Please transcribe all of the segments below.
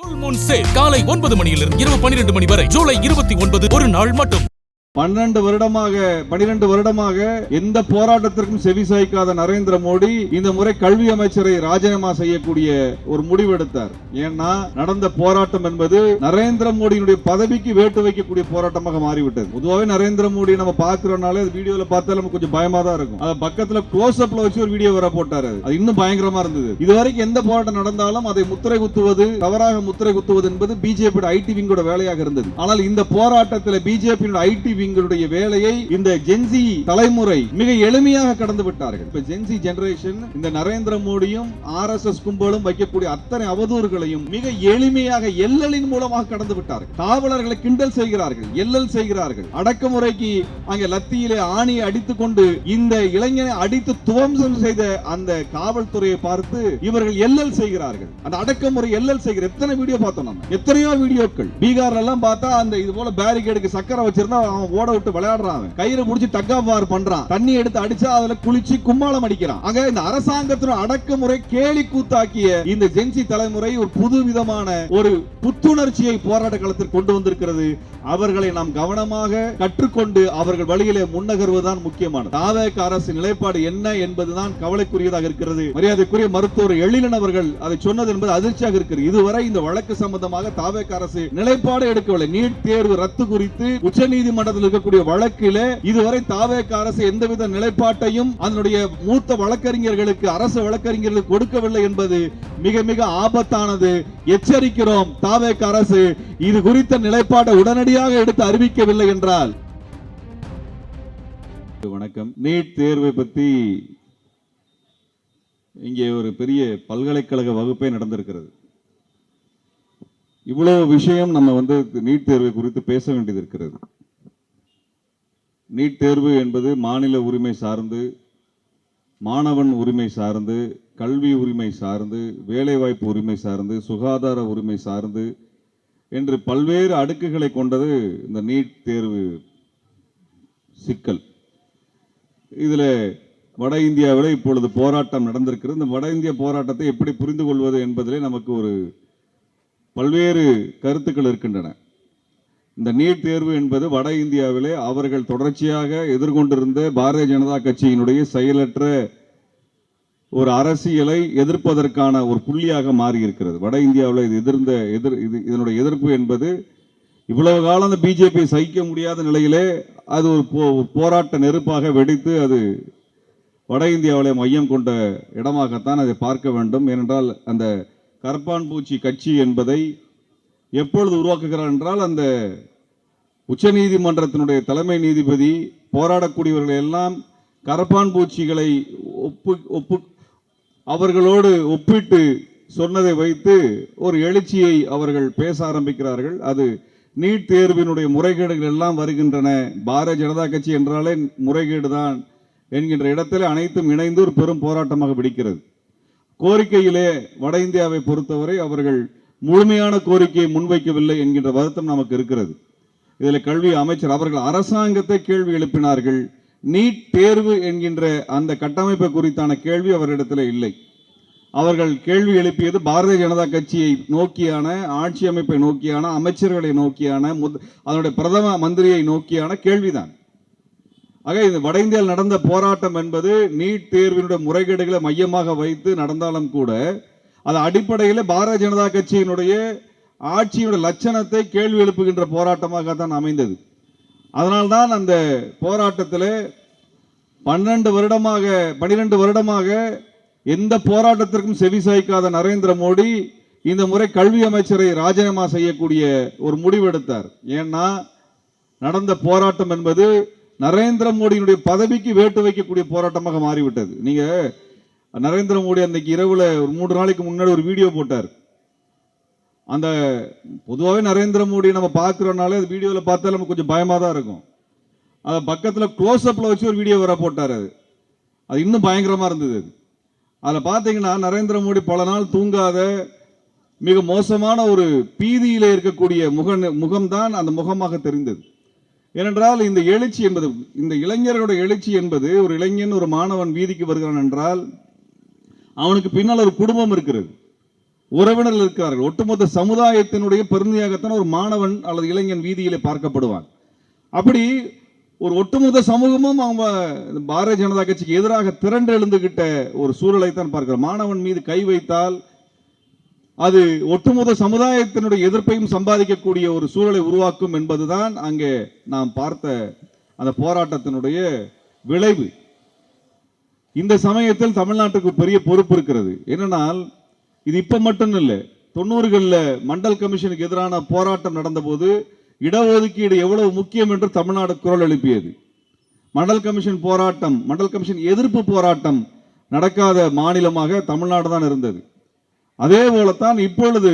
காலை 9 மணியிலிருந்து இரவு 12 மணி வரை ஜூலை 29 ஒரு நாள் மட்டும். 12 வருடமாக எந்த போராட்டத்திற்கும் செவிசாய்க்காத நரேந்திர மோடி இந்த முறை கல்வி அமைச்சரை ராஜினாமா செய்யக்கூடிய ஒரு முடிவு எடுத்தார். ஏன்னா நடந்த போராட்டம் என்பது நரேந்திர மோடியினுடைய பதவிக்கு வேட்டு வைக்கக்கூடிய போராட்டமாக மாறிவிட்டது. பொதுவாகவே நரேந்திர மோடி நம்ம பாக்குறோம்னாலே வீடியோல பார்த்தாலும் நமக்கு கொஞ்சம் பயமா தான் இருக்கும். அது பக்கத்துல க்ளோஸ் அப்ல வச்சு ஒரு வீடியோ வர போட்டாரு, அது இன்னும் பயங்கரமா இருந்தது. இதுவரைக்கும் எந்த போராட்டம் நடந்தாலும் அதை முத்திரை குத்துவது, தவறாக முத்திரை குத்துவது என்பது பிஜேபி ஐடி விங்கோட வேலையாக இருந்தது. ஆனால் இந்த போராட்டத்தில் பிஜேபி ஐடி விங்களுடைய வேலையை இந்த ஜென்சி தலைமுறை மிக எளிமையாக கடந்து விட்டார்கள். இப்ப ஜென்சி ஜெனரேஷன் இந்த நரேந்திர மோடியும் ஆர்எஸ்எஸ் கும்பலும் வைக்கக்கூடிய அத்தனை அவதூறுகளையும் மிக எளிமையாக எல்லலின் மூலமாக கடந்து விட்டார்கள். காவலர்களை கிண்டல் செய்கிறார்கள், எல்லல் செய்கிறார்கள். அடக்குமுறைக்கு அங்கே லத்தியிலே ஆணியை அடித்துக் கொண்டு இந்த இளைஞனை அடித்து துவம்சம் செய்த அந்த காவல்துறையை பார்த்து இவர்கள் எல்லல் செய்கிறார்கள். அந்த அடக்குமுறை எல்லல் செய்கிற எத்தனை வீடியோ பார்த்தோம் நம்ம, எத்தனையோ வீடியோக்கள். பீகார்ல எல்லாம் பார்த்தா அந்த இது போல பேரிகேடுக்கு சக்கரை வச்சிருந்தா அவன் ஓட விட்டு விளையாடுறான், கயிறு முடிச்சு தக்காபார் பண்றான், தண்ணி எடுத்து அடிச்சா அதுல குளிச்சு கும்மாளம் அடிக்கிறான். ஆக இந்த அரசாங்கத்தின் அடக்குமுறை கேலி கூத்தாக்கிய இந்த ஜென்சி தலைமுறை ஒரு புது விதமான ஒரு புத்துணர்ச்சியை போராட்ட களத்தில் கொண்டு வந்திருக்கிறது. அவர்களை நாம் கவனமாக கற்றுக்கொண்டு அவர்கள் வழியிலே முன்னகர்வதுதான் முக்கியமானது. தாவேக அரசு நிலைப்பாடு என்ன என்பதுதான் கவலைக்குரியதாக இருக்கிறது. மரியாதைக்குரிய மருத்துவர் எழிலன் அவர்கள் அதை சொன்னது என்பது அதிர்ச்சியாக இருக்கிறது. இதுவரை இந்த வழக்கு சம்பந்தமாக தாவேக அரசு நிலைப்பாடு எடுக்கவில்லை. நீட் தேர்வு ரத்து குறித்து உச்சநீதிமன்றத்தில் இருக்கக்கூடிய வழக்கிலே இதுவரை தாவேக அரசு எந்தவித நிலைப்பாட்டையும் அதனுடைய மூத்த வழக்கறிஞர்களுக்கு, அரசு வழக்கறிஞர்களுக்கு கொடுக்கவில்லை என்பது மிக மிக ஆபத்தானது. எச்சரிக்கிறோம், தாவேக அரசு இது குறித்த நிலைப்பாட்டை உடனடியாக எடுத்து அறிவிக்கவில்லை என்றால். வணக்கம். நீட் தேர்வை பற்றி இங்கே ஒரு பெரிய பல்கலைக்கழக வகுப்பே நடந்திருக்கிறது. இவ்வளவு விஷயம் நம்ம நீட் தேர்வை குறித்து பேச வேண்டியது இருக்கிறது. நீட் தேர்வு என்பது மாநில உரிமை சார்ந்து, மாணவன் உரிமை சார்ந்து, கல்வி உரிமை சார்ந்து, வேலைவாய்ப்பு உரிமை சார்ந்து, சுகாதார உரிமை சார்ந்து என்று பல்வேறு அடுக்குகளை கொண்டது இந்த நீட் தேர்வு சிக்கல். இதில் வட இந்தியாவில் இப்பொழுது போராட்டம் நடந்திருக்கிறது. இந்த வட இந்திய போராட்டத்தை எப்படி புரிந்து கொள்வது என்பதிலே நமக்கு ஒரு பல்வேறு கருத்துக்கள் இருக்கின்றன. இந்த நீட் தேர்வு என்பது வட இந்தியாவிலே அவர்கள் தொடர்ச்சியாக எதிர்கொண்டிருந்த பாரதிய ஜனதா கட்சியினுடைய செயலற்ற ஒரு அரசியலை எதிர்ப்பதற்கான ஒரு புள்ளியாக மாறி இருக்கிறது. வட இந்தியாவில் இதனுடைய எதிர்ப்பு என்பது இவ்வளவு காலம் அந்த பிஜேபி சகிக்க முடியாத நிலையிலே அது ஒரு போராட்ட நெருப்பாக வெடித்து அது வட இந்தியாவிலே மையம் கொண்ட இடமாகத்தான் அதை பார்க்க வேண்டும். ஏனென்றால் அந்த கரப்பான் பூச்சி கட்சி என்பதை எப்பொழுது உருவாக்குகிறார் என்றால், அந்த உச்சநீதிமன்றத்தினுடைய தலைமை நீதிபதி போராடக்கூடியவர்கள் எல்லாம் கரப்பான் பூச்சிகளை அவர்களோடு ஒப்பிட்டு சொன்னதை வைத்து ஒரு எழுச்சியை அவர்கள் பேச ஆரம்பிக்கிறார்கள். அது நீட் தேர்வினுடைய முறைகேடுகள் எல்லாம் வருகின்றன, பாரதிய ஜனதா கட்சி என்றாலே முறைகேடுதான் என்கின்ற இடத்திலே அனைத்தும் இணைந்து ஒரு பெரும் போராட்டமாக வெடிக்கிறது. கோரிக்கையிலே வட இந்தியாவை பொறுத்தவரை அவர்கள் முழுமையான கோரிக்கையை முன்வைக்கவில்லை என்கின்ற வருத்தம் நமக்கு இருக்கிறது. இதில் கல்வி அமைச்சர் அவர்கள் அரசாங்கத்தை கேள்வி எழுப்பினார்கள். நீட் தேர்வு என்கின்ற அந்த கட்டமைப்பை குறித்தான கேள்வி அவரிடத்தில் இல்லை. அவர்கள் கேள்வி எழுப்பியது பாரதிய ஜனதா கட்சியை நோக்கியான, ஆட்சி அமைப்பை நோக்கியான, அமைச்சர்களை நோக்கியான, அதனுடைய பிரதம மந்திரியை நோக்கியான கேள்விதான். ஆக இந்த வட இந்தியாவில் நடந்த போராட்டம் என்பது நீட் தேர்வினுடைய முறைகேடுகளை மையமாக வைத்து நடந்தாலும் கூட அது அடிப்படையில் பாரதிய ஜனதா கட்சியினுடைய ஆட்சியினுடைய லட்சணத்தை கேள்வி எழுப்புகின்ற போராட்டமாகத்தான் அமைந்தது. அதனால்தான் அந்த போராட்டத்தில் 12 வருடமாக எந்த போராட்டத்திற்கும் செவிசாய்க்காத நரேந்திர மோடி இந்த முறை கல்வி அமைச்சரை ராஜினாமா செய்யக்கூடிய ஒரு முடிவு எடுத்தார். ஏன்னா நடந்த போராட்டம் என்பது நரேந்திர மோடியினுடைய பதவிக்கு வேட்டு வைக்கக்கூடிய போராட்டமாக மாறிவிட்டது. நீங்க நரேந்திர மோடி அன்னைக்கு இரவுல ஒரு 3 நாளைக்கு முன்னாடி ஒரு வீடியோ போட்டார். அந்த பொதுவாகவே நரேந்திர மோடி நம்ம பார்க்கிறோம்னாலே அது வீடியோல பார்த்தாலும் நமக்கு கொஞ்சம் பயமா தான் இருக்கும். அது பக்கத்துல க்ளோஸ் அப்ல வச்சு ஒரு வீடியோ வர போட்டார். அது இன்னும் பயங்கரமா இருந்தது. அதில் பார்த்தீங்கன்னா நரேந்திர மோடி பல நாள் தூங்காத மிக மோசமான ஒரு பீதியிலே இருக்கக்கூடிய முகம்தான் அந்த முகமாக தெரிந்தது. ஏனென்றால் இந்த எழுச்சி என்பது, இந்த இளைஞர்களுடைய எழுச்சி என்பது, ஒரு இளைஞன் ஒரு மாணவன் வீதிக்கு வருகிறான் என்றால் அவனுக்கு பின்னால் ஒரு குடும்பம் இருக்கிறது. உறவினர்கள் இருக்கிறார்கள். ஒட்டுமொத்த சமுதாயத்தினுடைய பெருமையாகத்தான் ஒரு மாணவன் அல்லது இளைஞன் வீதியிலே பார்க்கப்படுவான். அப்படி ஒரு ஒட்டுமொத்த சமூகமும் அவங்க பாரதிய ஜனதா கட்சிக்கு எதிராக திரண்டு எழுந்துகிட்ட ஒரு சூழலை தான் பார்க்கிறோம். மாணவன் மீது கை வைத்தால் அது ஒட்டுமொத்த சமுதாயத்தினுடைய எதிர்ப்பையும் சம்பாதிக்கக்கூடிய ஒரு சூழலை உருவாக்கும் என்பதுதான் அங்கே நாம் பார்த்த அந்த போராட்டத்தினுடைய விளைவு. இந்த சமயத்தில் தமிழ்நாட்டுக்கு பெரிய பொறுப்பு இருக்கிறது. என்னென்னால் இது இப்ப மட்டும் இல்லை, 90களில் மண்டல் கமிஷனுக்கு எதிரான போராட்டம் நடந்தபோது இடஒதுக்கீடு எவ்வளவு முக்கியம் என்று தமிழ்நாடு குரல் எழுப்பியது. மண்டல் கமிஷன் போராட்டம், மண்டல் கமிஷன் எதிர்ப்பு போராட்டம் நடக்காத மாநிலமாக தமிழ்நாடு தான் இருந்தது. அதே போலத்தான் இப்பொழுது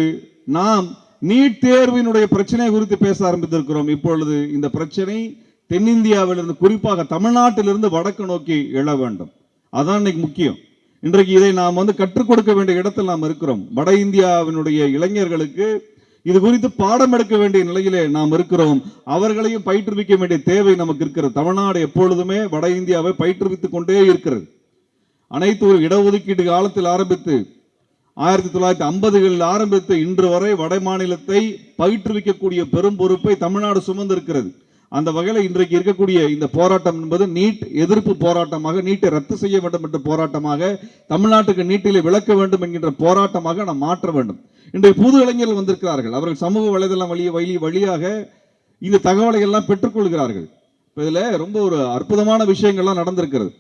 நாம் நீட் தேர்வினுடைய பிரச்சனை குறித்து பேச ஆரம்பித்திருக்கிறோம். இப்பொழுது இந்த பிரச்சனை தென்னிந்தியாவிலிருந்து, குறிப்பாக தமிழ்நாட்டிலிருந்து வடக்கு நோக்கி எழ வேண்டும். அதான் இன்னைக்கு முக்கியம். இன்றைக்கு இதை நாம் கற்றுக் கொடுக்க வேண்டிய இடத்தில் நாம் இருக்கிறோம். வட இந்தியாவினுடைய இளைஞர்களுக்கு இது குறித்து பாடம் எடுக்க வேண்டிய நிலையிலே நாம் இருக்கிறோம். அவர்களையும் பயிற்றுவிக்க வேண்டிய தேவை நமக்கு இருக்கிறது. தமிழ்நாடு எப்பொழுதுமே வட இந்தியாவை பயிற்றுவித்துக் கொண்டே இருக்கிறது. அனைத்து ஒரு இடஒதுக்கீடு காலத்தில் ஆரம்பித்து 1950களில் ஆரம்பித்து இன்று வரை வட மாநிலத்தை பயிற்றுவிக்கக்கூடிய பெரும் பொறுப்பை தமிழ்நாடு சுமந்திருக்கிறது. அந்த வகையில் இன்றைக்கு இருக்கக்கூடிய இந்த போராட்டம் என்பது நீட் எதிர்ப்பு போராட்டமாக, நீட்டை ரத்து செய்ய வேண்டும் என்ற போராட்டமாக, தமிழ்நாட்டுக்கு நீட்டிலே விளக்க வேண்டும் என்கின்ற போராட்டமாக நாம் மாற்ற வேண்டும். இன்றைய புது இளைஞர்கள் வந்திருக்கிறார்கள். அவர்கள் சமூக வலைதளம் வழியாக இந்த தகவலை எல்லாம் பெற்றுக்கொள்கிறார்கள். இதுல ரொம்ப ஒரு அற்புதமான விஷயங்கள்லாம் நடந்திருக்கிறது.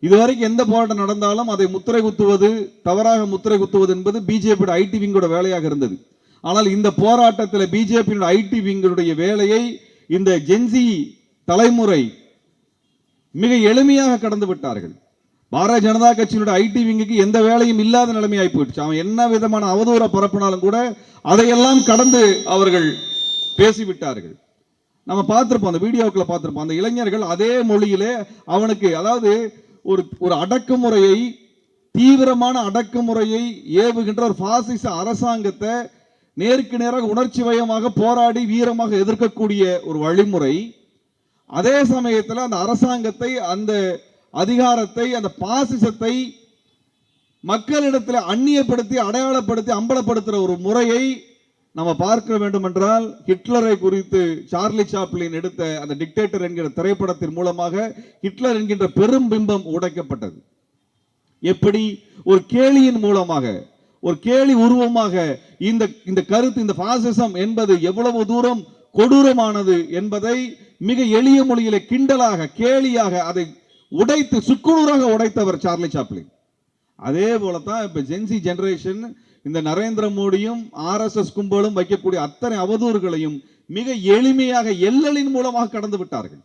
இதுவரைக்கும் எந்த போராட்டம் நடந்தாலும் அதை முத்திரை குத்துவது, தவறாக முத்திரை குத்துவது என்பது பிஜேபி ஐடி விங்கோட வேலையாக இருந்தது. ஆனால் இந்த போராட்டத்தில் பிஜேபி ஐடி விங்களுடைய வேலையை இந்த ஜென்சி தலைமுறை மிக எளிமையாக கடந்து விட்டார்கள். பாரதிய ஜனதா கட்சியினுடைய ஐடி விங்குக்கு எந்த வேலையும் இல்லாத நிலைமையாகி போயிடுச்சு. அவன் என்ன விதமான அவதூற பரப்பினாலும் கூட அதையெல்லாம் கடந்து அவர்கள் பேசிவிட்டார்கள். நம்ம பார்த்திருப்போம், அந்த வீடியோக்களை பார்த்திருப்போம். அந்த இளைஞர்கள் அதே மொழியிலே அவனுக்கு, அதாவது ஒரு அடக்குமுறையை, தீவிரமான அடக்குமுறையை ஏவுகின்ற ஒரு பாசிச அரசாங்கத்தை நேருக்கு நேராக உணர்ச்சி வயமாக போராடி வீரமாக எதிர்க்கக்கூடிய ஒரு வழிமுறை. அதே சமயத்தில் அந்த அரசாங்கத்தை, அந்த அதிகாரத்தை, அந்த பாசிசத்தை மக்களிடத்தில் அந்நியப்படுத்தி, அடையாளப்படுத்தி, அம்பலப்படுத்துகிற ஒரு முறையை நம்ம பார்க்க வேண்டும் என்றால், ஹிட்லரை குறித்து சார்லி சாப்ளின் எடுத்த அந்த டிக்டேட்டர் என்கிற திரைப்படத்தின் மூலமாக ஹிட்லர் என்கின்ற பெரும் பிம்பம் உடைக்கப்பட்டது. எப்படி ஒரு கேலியின் மூலமாக, ஒரு கேலி உருவமாக இந்த கருத்து, இந்த பாசிசம் என்பது எவ்வளவு தூரம் கொடூரமானது என்பதை மிக எளிய மொழியிலே கிண்டலாக, கேலியாக அதை உடைத்து, சுக்குநூறாக உடைத்தவர் சார்லி சாப்ளின். அதே போலதான் இப்ப ஜென்சி ஜெனரேஷன் இந்த நரேந்திர மோடியும் ஆர்எஸ்எஸ் கும்பலும் வைக்கக்கூடிய அத்தனை அவதூறுகளையும் மிக எளிமையாக எல்லலின் மூலமாக கடந்து விட்டார்கள்.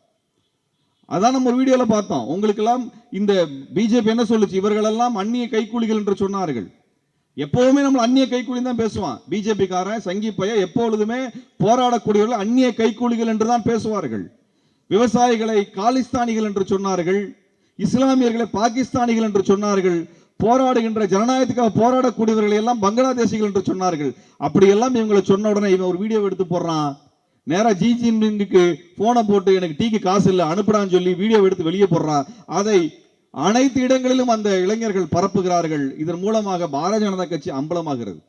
அதான் நம்ம ஒரு வீடியோல பார்த்தோம். உங்களுக்கு எல்லாம் இந்த பிஜேபி என்ன சொல்லுச்சு, இவர்கள் எல்லாம் அந்நிய கைக்கூலிகள் என்று சொன்னார்கள். எப்பவுமே நம்ம அந்நிய கைக்கூலி தான் பேசுவான். பிஜேபி காரன் சங்கி பைய எப்பொழுதுமே போராடக்கூடியவர்கள் அந்நிய கைக்கூலிகள் என்று தான் பேசுவார்கள். விவசாயிகளை காலிஸ்தானிகள் என்று சொன்னார்கள், இஸ்லாமியர்களை பாகிஸ்தானிகள் என்று சொன்னார்கள், போராடுகின்ற ஜனநாயகத்துக்காக போராடக்கூடியவர்கள் எல்லாம் பங்களாதேசிகள் என்று சொன்னார்கள். அப்படி எல்லாம் இவங்களை சொன்ன உடனே இவன் ஒரு வீடியோ எடுத்து போடுறான். நேரா ஜி ஜின்பிங்குக்கு போனை போட்டு எனக்கு டீக்கு காசு இல்லை அனுப்புடான்னு சொல்லி வீடியோ எடுத்து வெளியே போடுறான். அதை அனைத்து இடங்களிலும் அந்த இளைஞர்கள் பரப்புகிறார்கள். இதன் மூலமாக பாரதிய ஜனதா கட்சி அம்பலமாகிறது.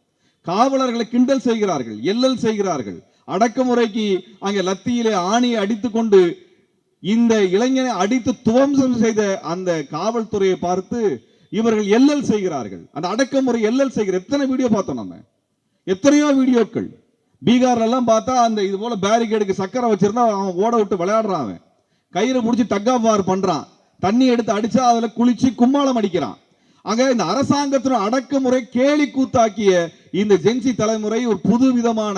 காவலர்களை கிண்டல் செய்கிறார்கள், எல்லல் செய்கிறார்கள். அடக்குமுறைக்கு அங்கே லத்தியிலே ஆணியை அடித்துக் கொண்டு இந்த இளைஞனை அடித்து துவம்சம் செய்த அந்த காவல்துறையை பார்த்து இவர்கள் எல்லல் செய்கிறார்கள். அந்த அடக்குமுறை எல்லல் செய்கிற எத்தனை வீடியோ பார்த்தோம் நம்ம, எத்தனையோ வீடியோக்கள். பீகார்ல எல்லாம் பார்த்தா அந்த இது போல பேரிகேடுக்கு சக்கரை வச்சிருந்தா அவன் ஓட விட்டு விளையாடுறான், அவன் கயிறு முடிச்சு தக்கா பார் பண்றான், தண்ணி எடுத்து அடிச்சா அதுல குளிச்சு கும்மாளம் அடிக்கிறான். ஆக இந்த அரசாங்கத்தின் அடக்குமுறை கேலி கூத்தாக்கிய இந்த ஜென்சி தலைமுறை ஒரு புது விதமான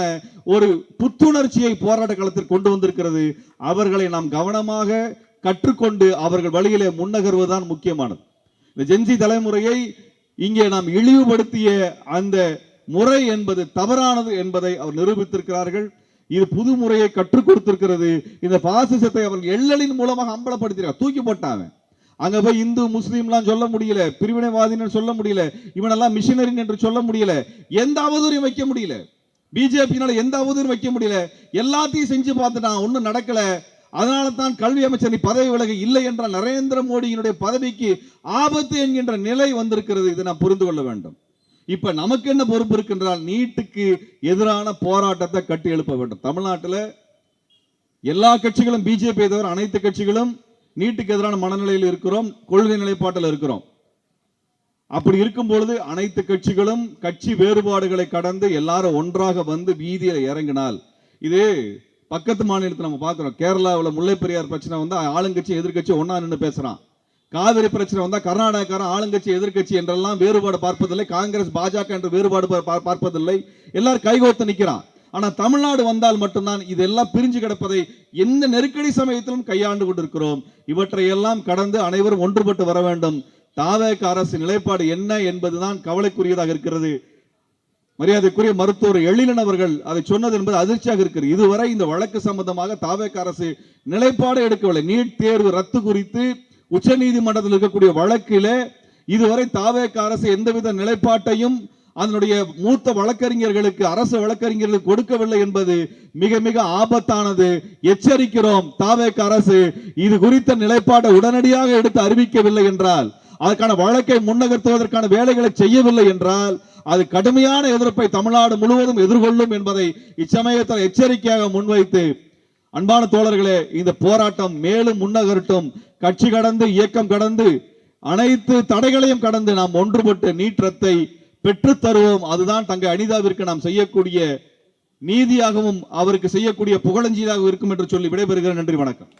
ஒரு புத்துணர்ச்சியை போராட்ட களத்தில் கொண்டு வந்திருக்கிறது. அவர்களை நாம் கவனமாக கற்றுக்கொண்டு அவர்கள் வழியிலே முன்னகர்வதுதான் முக்கியமானது. இந்த ஜென்சி தலைமுறையை இங்கே நாம் இழிவுபடுத்திய அந்த முறை என்பது தவறானது என்பதை அவர் நிரூபித்திருக்கிறார்கள். இது புது முறையை கற்றுக் கொடுத்திருக்கிறது. இந்த பாசிசத்தை அவர்கள் எல்லலின் மூலமாக அம்பலப்படுத்தினார், தூக்கி போட்டாங்க. அங்க போய் இந்து முஸ்லீம்லாம் சொல்ல முடியல, பிரிவினைவாதின்னு சொல்ல முடியல, இவனெல்லாம் மிஷினரின் என்று சொல்ல முடியல, எந்த அவதூறையும் வைக்க முடியல, பிஜேபியினால எந்த அவதூறும் வைக்க முடியல. எல்லாத்தையும் செஞ்சு பார்த்துட்டான், ஒன்னும் நடக்கல. அதனால தான் கல்வி அமைச்சர் நீ பதவி விலக இல்லை என்றால் நரேந்திர மோடியினுடைய பதவிக்கு ஆபத்து என்கின்ற நிலை வந்திருக்கிறது. இதை நாம் புரிந்து கொள்ள வேண்டும். இப்ப நமக்கு என்ன பொறுப்பு இருக்கின்றால் நீட்டுக்கு எதிரான போராட்டத்தை கட்டி எழுப்ப வேண்டும். தமிழ்நாட்டில் எல்லா கட்சிகளும், பிஜேபி தவிர அனைத்து கட்சிகளும் நீட்டுக்கு எதிரான மனநிலையில் இருக்கிறோம், கொள்கை நிலைப்பாட்டில் இருக்கிறோம். அப்படி இருக்கும் பொழுது அனைத்து கட்சிகளும் கட்சி வேறுபாடுகளை கடந்து எல்லாரும் ஒன்றாக வந்து வீதியில் இறங்கினால், இது பக்கத்து மாநிலத்தை நம்ம பார்க்கிறோம். கேரளாவில் முல்லை பெரியார் பிரச்சனை வந்தா ஆளுங்கட்சி எதிர்கட்சி ஒன்னா நின்று பேசுறான். காவிரி பிரச்சனை வந்தா கர்நாடகாரன் ஆளுங்கட்சி எதிர்கட்சி என்றெல்லாம் வேறுபாடு பார்ப்பதில்லை. காங்கிரஸ் பாஜக என்ற வேறுபாடு பார்ப்பதில்லை. எல்லாரும் கைகோத்து நிற்கிறான். ஆனா தமிழ்நாடு வந்தால் மட்டும்தான் இதெல்லாம் பிரிஞ்சு கிடப்பதை எந்த நெருக்கடி சமயத்திலும் கையாண்டு கொண்டிருக்கிறோம். இவற்றையெல்லாம் கடந்து அனைவரும் ஒன்றுபட்டு வர வேண்டும். தாவேக அரசு நிலைப்பாடு என்ன என்பதுதான் கவலைக்குரியதாக இருக்கிறது. மரியாதைக்குரிய மருத்துவர் எழிலன் அவர்கள் அதை சொன்னது என்பது அதிர்ச்சியாக இருக்கிறது. இதுவரை இந்த வழக்கு சம்பந்தமாக தாவேக அரசு நிலைப்பாடு எடுக்கவில்லை. நீட் தேர்வு ரத்து குறித்து உச்ச நீதிமன்றத்தில் இருக்கக்கூடிய வழக்கிலே இதுவரை தாவேக அரசு எந்தவித நிலைப்பாட்டையும் அதனுடைய மூத்த வழக்கறிஞர்களுக்கு, அரசு வழக்கறிஞர்களுக்கு கொடுக்கவில்லை என்பது மிக மிக ஆபத்தானது. எச்சரிக்கிறோம், தாவேக அரசு இது குறித்த நிலைப்பாட்டை உடனடியாக எடுத்து அறிவிக்கவில்லை என்றால், அதற்கான வழக்கை முன்னகர்த்துவதற்கான வேலைகளை செய்யவில்லை என்றால் அது கடுமையான எதிர்ப்பை தமிழ்நாடு முழுவதும் எதிர்கொள்ளும் என்பதை இச்சமயத்தில் எச்சரிக்கையாக முன்வைத்து, அன்பான தோழர்களே, இந்த போராட்டம் மேலும் முன்னகரட்டும். கட்சி கடந்து, இயக்கம் கடந்து, அனைத்து தடைகளையும் கடந்து நாம் ஒன்றுபட்டு நீட் ரத்தை பெற்றுத் தருவோம். அதுதான் தங்கை அனிதாவிற்கு நாம் செய்யக்கூடிய நீதியாகவும் அவருக்கு செய்யக்கூடிய புகழஞ்சியாகவும் இருக்கும் என்று சொல்லி விடைபெறுகிறேன். நன்றி, வணக்கம்.